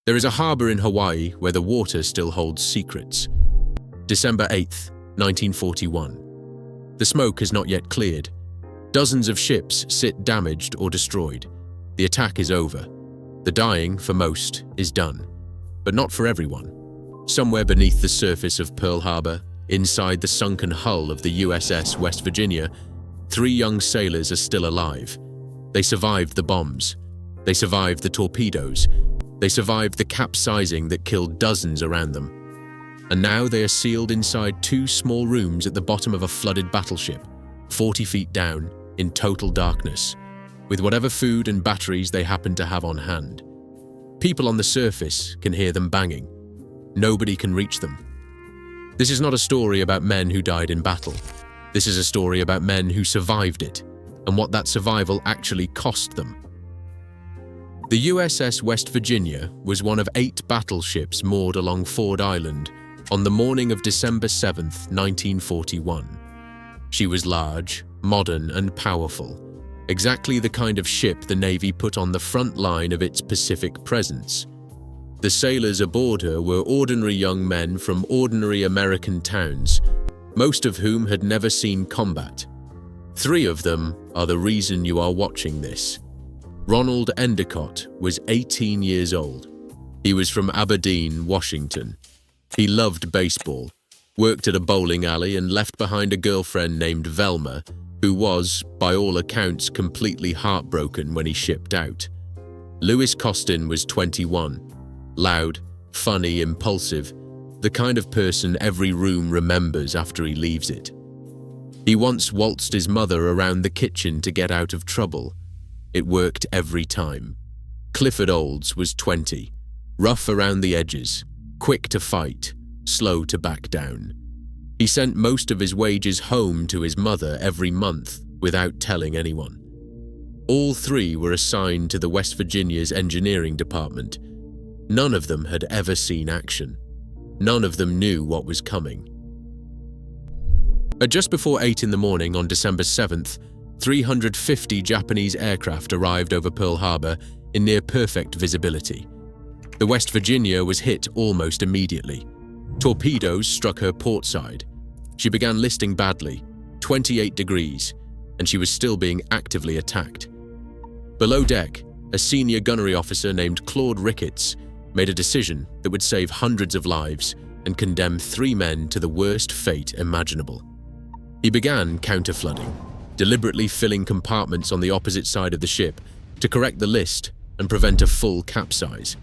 There is a harbor in Hawaii where the water still holds secrets. December 8th, 1941. The smoke has not yet cleared. Dozens of ships sit damaged or destroyed. The attack is over. The dying, for most, is done. But not for everyone. Somewhere beneath the surface of Pearl Harbor, inside the sunken hull of the USS West Virginia, 3 young sailors are still alive. They survived the bombs. They survived the torpedoes. They survived the capsizing that killed dozens around them. And now they are sealed inside 2 small rooms at the bottom of a flooded battleship, 40 feet down, in total darkness, with whatever food and batteries they happen to have on hand. People on the surface can hear them banging. Nobody can reach them. This is not a story about men who died in battle. This is a story about men who survived it, and what that survival actually cost them. The USS West Virginia was one of 8 battleships moored along Ford Island on the morning of December 7th, 1941. She was large, modern, and powerful, exactly the kind of ship the Navy put on the front line of its Pacific presence. The sailors aboard her were ordinary young men from ordinary American towns, most of whom had never seen combat. 3 of them are the reason you are watching this. Ronald Endicott was 18 years old. He was from Aberdeen, Washington. He loved baseball, worked at a bowling alley, and left behind a girlfriend named Velma, who was, by all accounts, completely heartbroken when he shipped out. Louis Costin was 21, loud, funny, impulsive, the kind of person every room remembers after he leaves it. He once waltzed his mother around the kitchen to get out of trouble. It worked every time. Clifford Olds was 20, rough around the edges, quick to fight, slow to back down. He sent most of his wages home to his mother every month without telling anyone. All 3 were assigned to the West Virginia's engineering department. None of them had ever seen action. None of them knew what was coming. At just before 8 in the morning on December 7th, 350 Japanese aircraft arrived over Pearl Harbor in near-perfect visibility. The West Virginia was hit almost immediately. Torpedoes struck her port side. She began listing badly, 28 degrees, and she was still being actively attacked. Below deck, a senior gunnery officer named Claude Ricketts made a decision that would save hundreds of lives and condemn 3 men to the worst fate imaginable. He began counterflooding, deliberately filling compartments on the opposite side of the ship to correct the list and prevent a full capsize.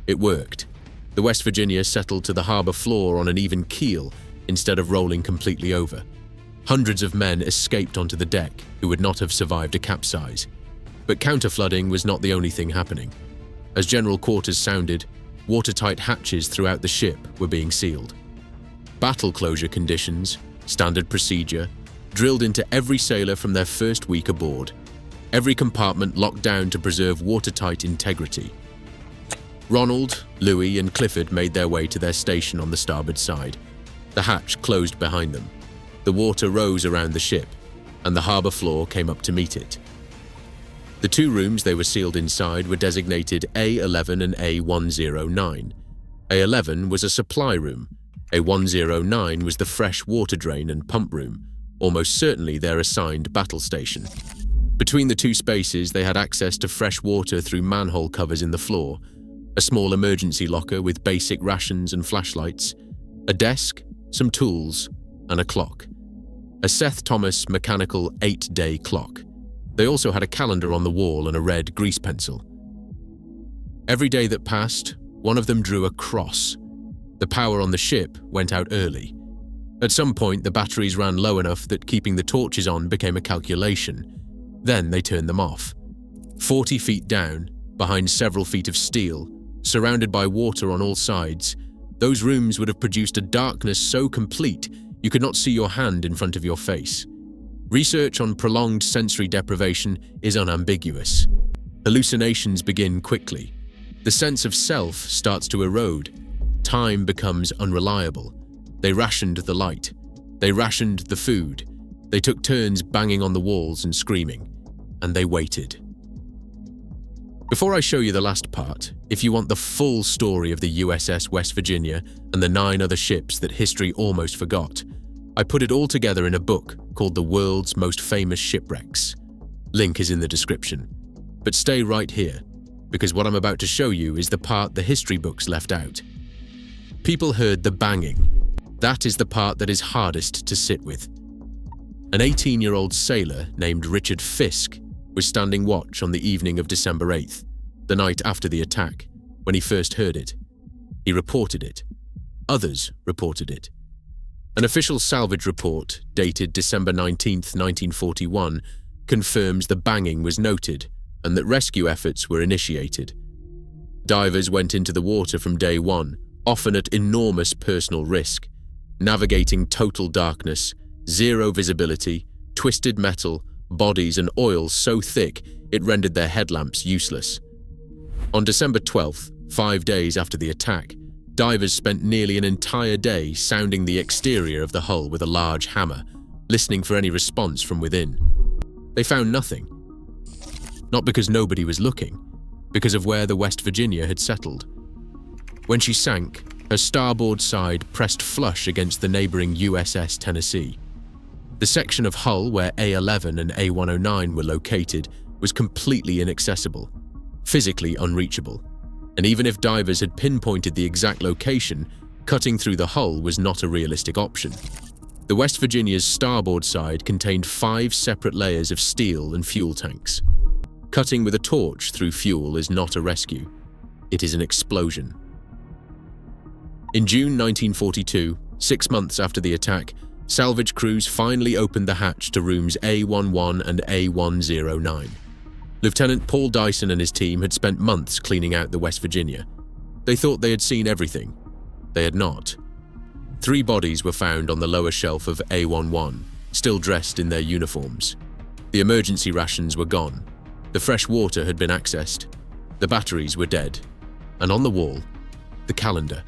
It worked. The West Virginia settled to the harbor floor on an even keel instead of rolling completely over. Hundreds of men escaped onto the deck who would not have survived a capsize. But counterflooding was not the only thing happening. As general quarters sounded, watertight hatches throughout the ship were being sealed. Battle closure conditions, standard procedure, drilled into every sailor from their first week aboard. Every compartment locked down to preserve watertight integrity. Ronald, Louis, and Clifford made their way to their station on the starboard side. The hatch closed behind them. The water rose around the ship, and the harbor floor came up to meet it. The 2 rooms they were sealed inside were designated A11 and A109. A11 was a supply room. A109 was the fresh water drain and pump room, almost certainly their assigned battle station. Between the 2 spaces, they had access to fresh water through manhole covers in the floor, a small emergency locker with basic rations and flashlights, a desk, some tools, and a clock. A Seth Thomas mechanical 8-day clock. They also had a calendar on the wall and a red grease pencil. Every day that passed, one of them drew a cross. The power on the ship went out early. At some point, the batteries ran low enough that keeping the torches on became a calculation. Then they turned them off. 40 feet down, behind several feet of steel, surrounded by water on all sides, those rooms would have produced a darkness so complete you could not see your hand in front of your face. Research on prolonged sensory deprivation is unambiguous. Hallucinations begin quickly. The sense of self starts to erode. Time becomes unreliable. They rationed the light. They rationed the food. They took turns banging on the walls and screaming. And they waited. Before I show you the last part, if you want the full story of the USS West Virginia and the 9 other ships that history almost forgot, I put it all together in a book called The World's Most Famous Shipwrecks. Link is in the description. But stay right here, because what I'm about to show you is the part the history books left out. People heard the banging. That is the part that is hardest to sit with. An 18-year-old sailor named Richard Fisk was standing watch on the evening of December 8th, the night after the attack, when he first heard it. He reported it. Others reported it. An official salvage report, dated December 19th, 1941, confirms the banging was noted and that rescue efforts were initiated. Divers went into the water from day one, often at enormous personal risk, navigating total darkness, zero visibility, twisted metal, bodies and oil so thick it rendered their headlamps useless. On December 12th, 5 days after the attack, divers spent nearly an entire day sounding the exterior of the hull with a large hammer, listening for any response from within. They found nothing. Not because nobody was looking, because of where the West Virginia had settled. When she sank, her starboard side pressed flush against the neighboring USS Tennessee. The section of hull where A-11 and A-109 were located was completely inaccessible, physically unreachable, and even if divers had pinpointed the exact location, cutting through the hull was not a realistic option. The West Virginia's starboard side contained 5 separate layers of steel and fuel tanks. Cutting with a torch through fuel is not a rescue. It is an explosion. In June 1942, 6 months after the attack, salvage crews finally opened the hatch to rooms A11 and A109. Lieutenant Paul Dyson and his team had spent months cleaning out the West Virginia. They thought they had seen everything. They had not. 3 bodies were found on the lower shelf of A11, still dressed in their uniforms. The emergency rations were gone. The fresh water had been accessed. The batteries were dead. And on the wall, the calendar.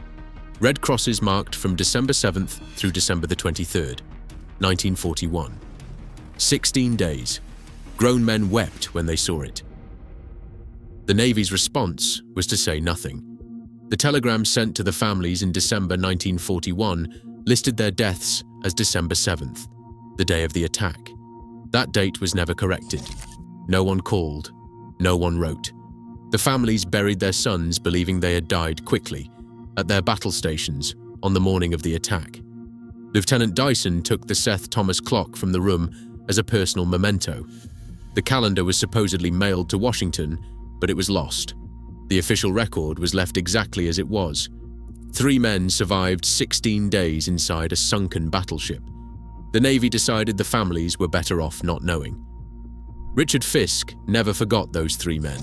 Red crosses marked from December 7th through December the 23rd, 1941. 16 days. Grown men wept when they saw it. The Navy's response was to say nothing. The telegram sent to the families in December 1941 listed their deaths as December 7th, the day of the attack. That date was never corrected. No one called. No one wrote. The families buried their sons believing they had died quickly, at their battle stations on the morning of the attack. Lieutenant Dyson took the Seth Thomas clock from the room as a personal memento. The calendar was supposedly mailed to Washington, but it was lost. The official record was left exactly as it was. 3 men survived 16 days inside a sunken battleship. The Navy decided the families were better off not knowing. Richard Fisk never forgot those 3 men.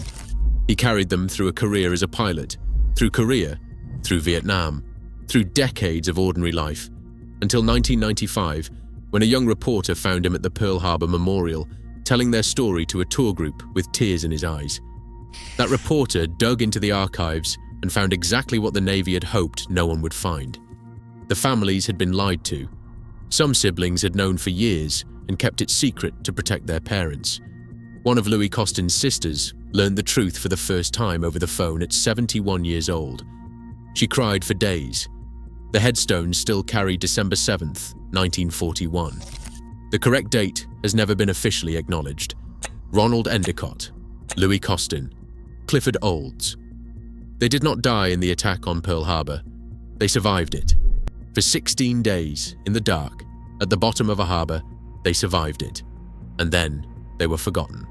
He carried them through a career as a pilot, through Korea, through Vietnam, through decades of ordinary life, until 1995, when a young reporter found him at the Pearl Harbor Memorial, telling their story to a tour group with tears in his eyes. That reporter dug into the archives and found exactly what the Navy had hoped no one would find. The families had been lied to. Some siblings had known for years and kept it secret to protect their parents. One of Louis Costin's sisters learned the truth for the first time over the phone at 71 years old. She cried for days. The headstones still carry December 7th, 1941. The correct date has never been officially acknowledged. Ronald Endicott, Louis Costin, Clifford Olds. They did not die in the attack on Pearl Harbor. They survived it. For 16 days, in the dark, at the bottom of a harbor, they survived it. And then they were forgotten.